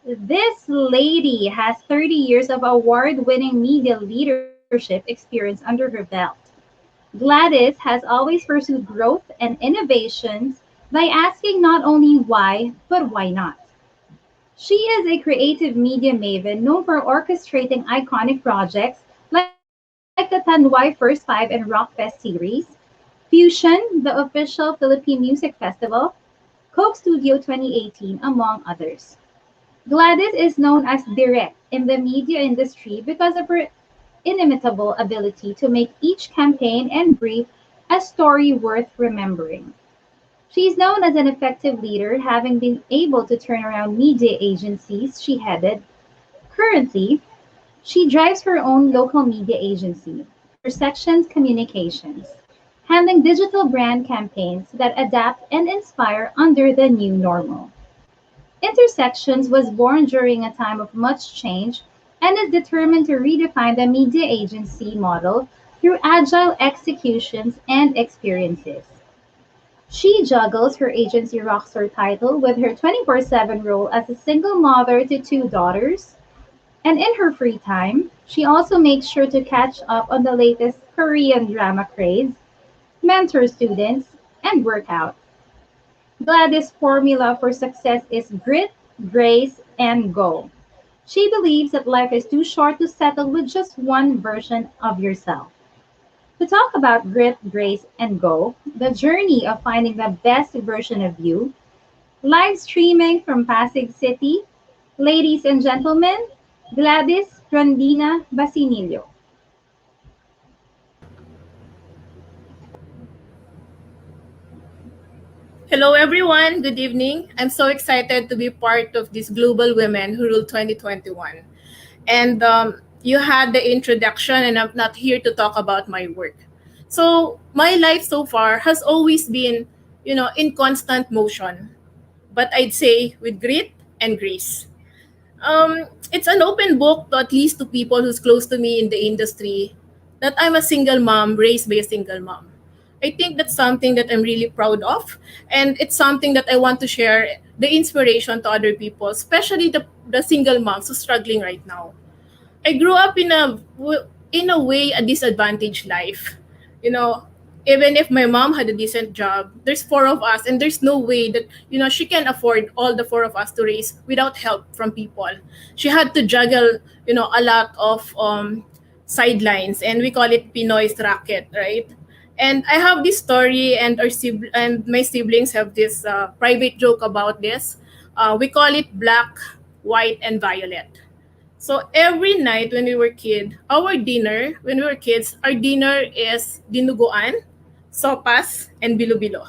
This lady has 30 years of award-winning media leadership experience under her belt. Gladys has always pursued growth and innovations by asking not only why, but why not. She is a creative media maven known for orchestrating iconic projects like the Tanduay First Five and Rock Fest series, Fusion, the official Philippine Music Festival, Coke Studio 2018, among others. Gladys is known as direct in the media industry because of her inimitable ability to make each campaign and brief a story worth remembering. She is known as an effective leader, having been able to turn around media agencies she headed. Currently, she drives her own local media agency, Intersections Communications, handling digital brand campaigns that adapt and inspire under the new normal. Intersections was born during a time of much change and is determined to redefine the media agency model through agile executions and experiences. She juggles her agency rockstar title with her 24/7 role as a single mother to two daughters, and in her free time, she also makes sure to catch up on the latest Korean drama craze, mentor students, and work out. Gladys' formula for success is grit, grace, and go. She believes that life is too short to settle with just one version of yourself. To talk about grit, grace, and go, the journey of finding the best version of you, live streaming from Pasig City, ladies and gentlemen, Gladys Rondina-Basinillo. Hello, everyone. Good evening. I'm so excited to be part of this Global Women Who Rule 2021. And you had the introduction, and I'm not here to talk about my work. So, my life so far has always been, in constant motion, but I'd say with grit and grace. It's an open book to at least to people who's close to me in the industry that I'm a single mom raised by a single mom. I think that's something that I'm really proud of, and it's something that I want to share the inspiration to other people, especially the single moms who's struggling right now. I grew up in a way a disadvantaged life. You know, even if my mom had a decent job, there's four of us, and there's no way that she can afford all the four of us to raise without help from people. She had to juggle a lot of sidelines, and we call it Pinoy's racket, right? And I have this story, and and my siblings have this private joke about this. We call it black, white, and violet. So every night when we were when we were kids, our dinner is dinuguan, sopas, and bilo-bilo.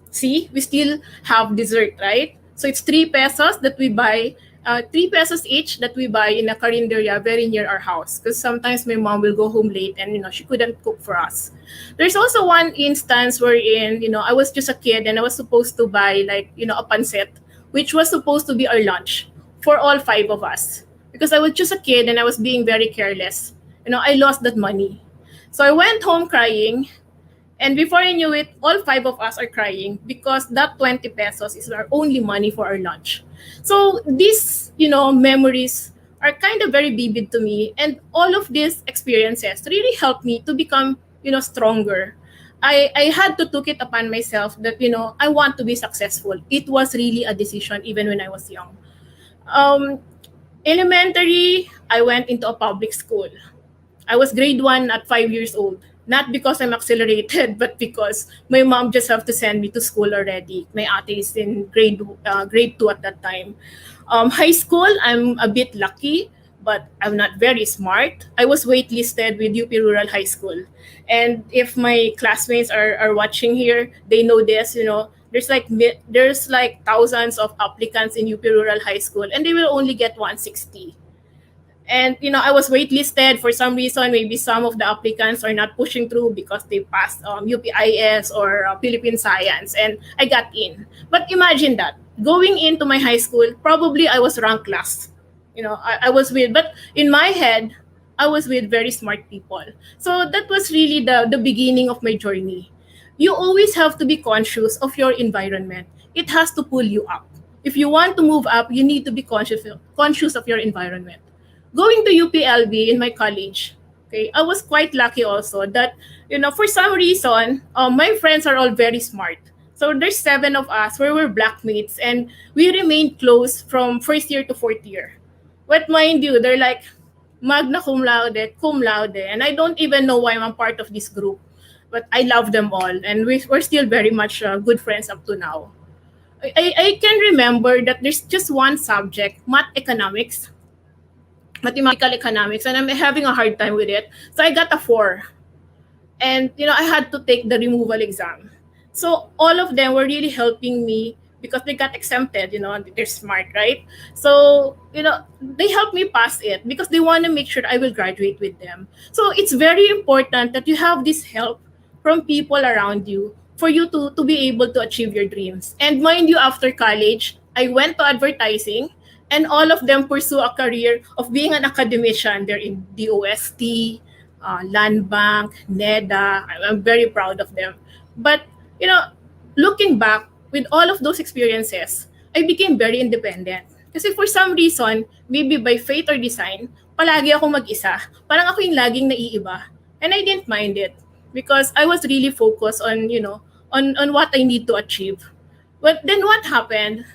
See, we still have dessert, right? So it's 3 pesos that we buy, 3 pesos each that we buy in a carinderia very near our house. Because sometimes my mom will go home late and she couldn't cook for us. There's also one instance wherein I was just a kid and I was supposed to buy like a pancit, which was supposed to be our lunch for all five of us. Because I was just a kid and I was being very careless. I lost that money. So I went home crying, and before I knew it, all five of us are crying because that 20 pesos is our only money for our lunch. So these, memories are kind of very vivid to me. And all of these experiences really helped me to become, stronger. I had to took it upon myself that, I want to be successful. It was really a decision even when I was young. Um, Elementary, I went into a public school. I was grade 1 at 5 years old. Not because I'm accelerated, but because my mom just have to send me to school already. My ate is in grade 2 at that time. High school, I'm a bit lucky, but I'm not very smart. I was waitlisted with UP Rural High School. And if my classmates are watching here, they know this, there's like thousands of applicants in UP Rural High School, and they will only get 160. And I was waitlisted for some reason. Maybe some of the applicants are not pushing through because they passed UPIS or Philippine Science, and I got in. But imagine that going into my high school, probably I was ranked last. I was with, but in my head, I was with very smart people. So that was really the beginning of my journey. You always have to be conscious of your environment. It has to pull you up. If you want to move up, you need to be conscious of your environment. Going to UPLB in my college, okay, I was quite lucky also that, for some reason, my friends are all very smart. So there's seven of us where we're blackmates and we remained close from first year to fourth year. But mind you, they're like magna cum laude, and I don't even know why I'm a part of this group. But I love them all, and we're still very much good friends up to now. I can remember that there's just one subject, mathematical economics, and I'm having a hard time with it. So I got a 4. And I had to take the removal exam. So all of them were really helping me because they got exempted. They're smart, right? So they helped me pass it because they want to make sure I will graduate with them. So it's very important that you have this help from people around you for you to be able to achieve your dreams. And mind you, after college, I went to advertising, and all of them pursue a career of being an academician. They're in DOST, Land Bank, NEDA. I'm very proud of them. But, you know, looking back with all of those experiences, I became very independent. Kasi for some reason, maybe by fate or design, palagi ako mag-isa. Parang ako yung laging naiiba. And I didn't mind it because I was really focused on, on what I need to achieve. But then what happened?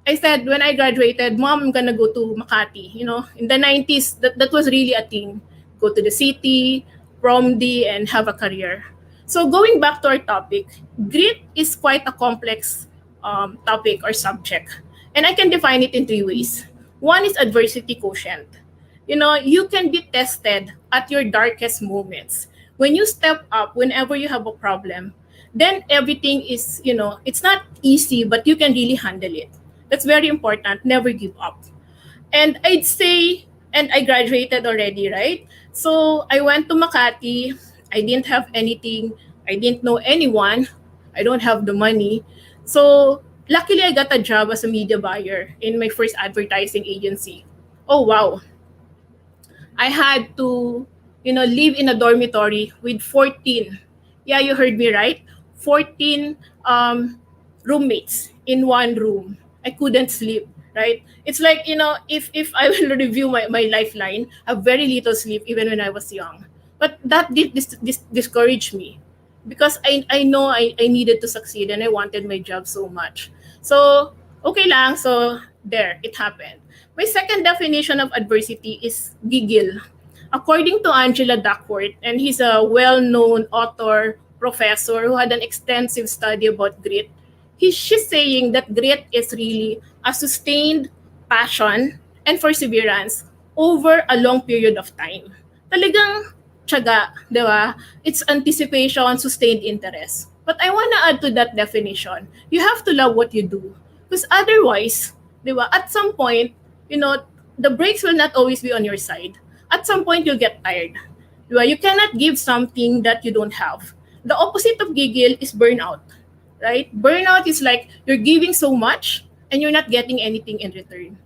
I said when I graduated, Mom, I'm gonna go to Makati. In the 90s, that was really a thing. Go to the city, prom D, and have a career. So going back to our topic, grit is quite a complex topic or subject. And I can define it in 3 ways. One is adversity quotient. You can be tested at your darkest moments. When you step up, whenever you have a problem, then everything is, it's not easy, but you can really handle it. That's very important. Never give up. And I'd say, and I graduated already, right? So I went to Makati. I didn't have anything. I didn't know anyone. I don't have the money. So luckily, I got a job as a media buyer in my first advertising agency. Oh, wow. I had to, live in a dormitory with 14. Yeah, you heard me right. 14 roommates in one room. I couldn't sleep, right? It's like, if I will review my lifeline, I have very little sleep even when I was young. But that did discourage me because I know I needed to succeed and I wanted my job so much. So, okay lang. So, there, it happened. My second definition of adversity is gigil. According to Angela Duckworth, and he's a well-known author, professor who had an extensive study about grit, she's saying that grit is really a sustained passion and perseverance over a long period of time. Talagang tiyaga, di ba? It's anticipation, sustained interest. But I want to add to that definition, you have to love what you do. Because otherwise, di ba, at some point, the brakes will not always be on your side. At some point, you'll get tired. Di ba? You cannot give something that you don't have. The opposite of gigil is burnout, right? Burnout is like you're giving so much and you're not getting anything in return.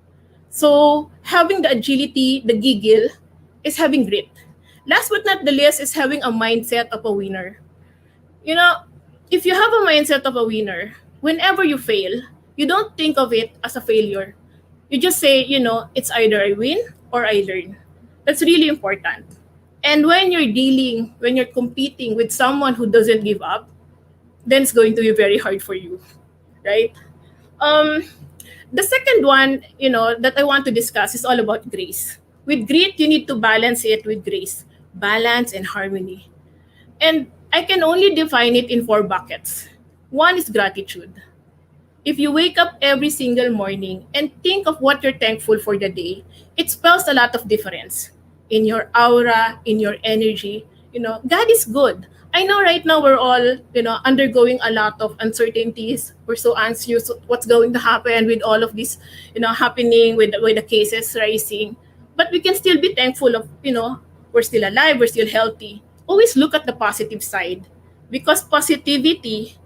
So having the agility, the gigil, is having grit. Last but not the least is having a mindset of a winner. If you have a mindset of a winner, whenever you fail, you don't think of it as a failure. You just say, it's either I win or I learn. That's really important. And when you're competing with someone who doesn't give up, then it's going to be very hard for you, right? Um, the second one, that I want to discuss is all about grace. With grit, you need to balance it with grace, balance and harmony. And I can only define it in 4 buckets. One is gratitude. If you wake up every single morning and think of what you're thankful for the day, it spells a lot of difference in your aura, in your energy. God is good. I know right now we're all, undergoing a lot of uncertainties. We're so anxious what's going to happen with all of this, happening with the cases rising. But we can still be thankful of, we're still alive, we're still healthy. Always look at the positive side because positivity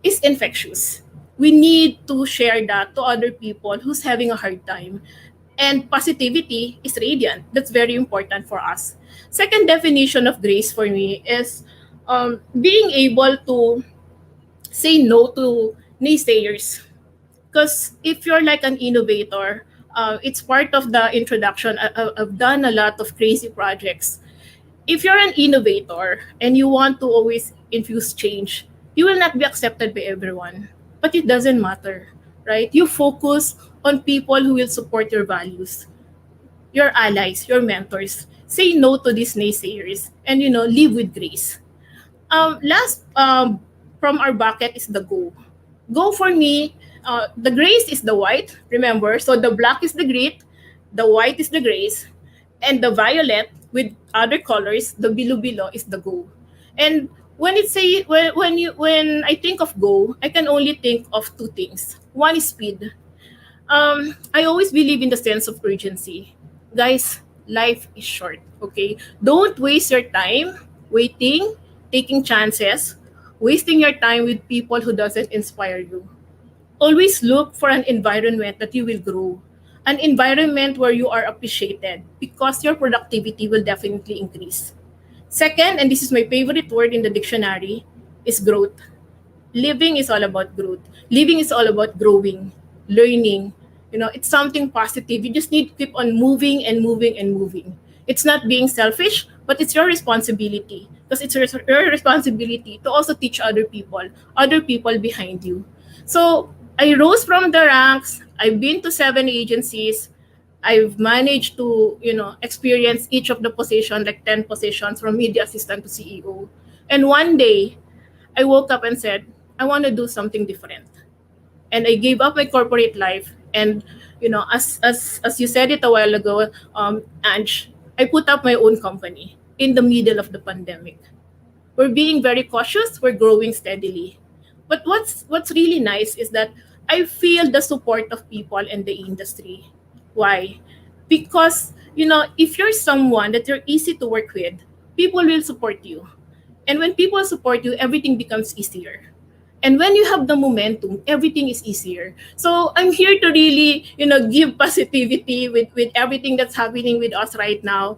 is infectious. We need to share that to other people who's having a hard time. And positivity is radiant. That's very important for us. Second definition of grace for me is being able to say no to naysayers. Because if you're like an innovator, it's part of the introduction. I've done a lot of crazy projects. If you're an innovator and you want to always infuse change, you will not be accepted by everyone. But it doesn't matter, right? You focus on people who will support your values, your allies, your mentors. Say no to these naysayers and live with grace. Last from our bucket is the go. Go for me. The grace is the white, remember? So the black is the grit, the white is the grace, and the violet with other colors, the bilo is the go. And when I think of go, I can only think of two things. One is speed. I always believe in the sense of urgency. Guys, life is short, okay? Don't waste your time waiting, taking chances, wasting your time with people who doesn't inspire you. Always look for an environment that you will grow. An environment where you are appreciated because your productivity will definitely increase. Second, and this is my favorite word in the dictionary, is growth. Living is all about growth. Living is all about growing, learning. It's something positive. You just need to keep on moving and moving and moving. It's not being selfish, but it's your responsibility. Because it's your responsibility to also teach other people behind you. So I rose from the ranks. I've been to 7 agencies. I've managed to, experience each of the positions, like 10 positions from media assistant to CEO. And one day, I woke up and said, I want to do something different. And I gave up my corporate life. And, as you said it a while ago, Ange, I put up my own company in the middle of the pandemic. We're being very cautious, we're growing steadily. But what's really nice is that I feel the support of people in the industry. Why? Because, if you're someone that you're easy to work with, people will support you. And when people support you, everything becomes easier. And when you have the momentum, everything is easier. So I'm here to really, give positivity with everything that's happening with us right now.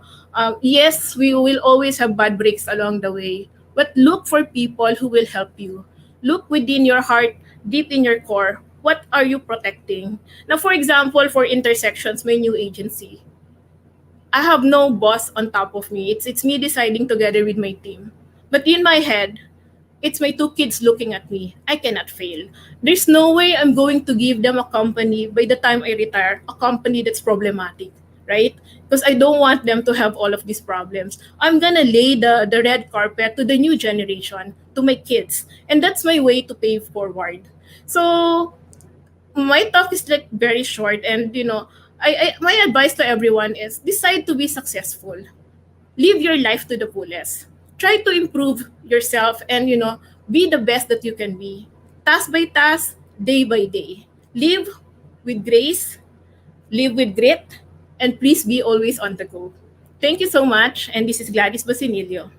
Yes, we will always have bad breaks along the way, but look for people who will help you. Look within your heart, deep in your core. What are you protecting? Now, for example, for intersections, my new agency, I have no boss on top of me. It's me deciding together with my team. But in my head, it's my 2 kids looking at me. I cannot fail. There's no way I'm going to give them a company by the time I retire, a company that's problematic, right? Because I don't want them to have all of these problems. I'm gonna lay the red carpet to the new generation, to my kids. And that's my way to pay forward. So my talk is like very short, and my advice to everyone is decide to be successful. Live your life to the fullest. Try to improve yourself and be the best that you can be. Task by task, day by day. Live with grace, live with grit, and please be always on the go. Thank you so much, and this is Gladys Basinillo.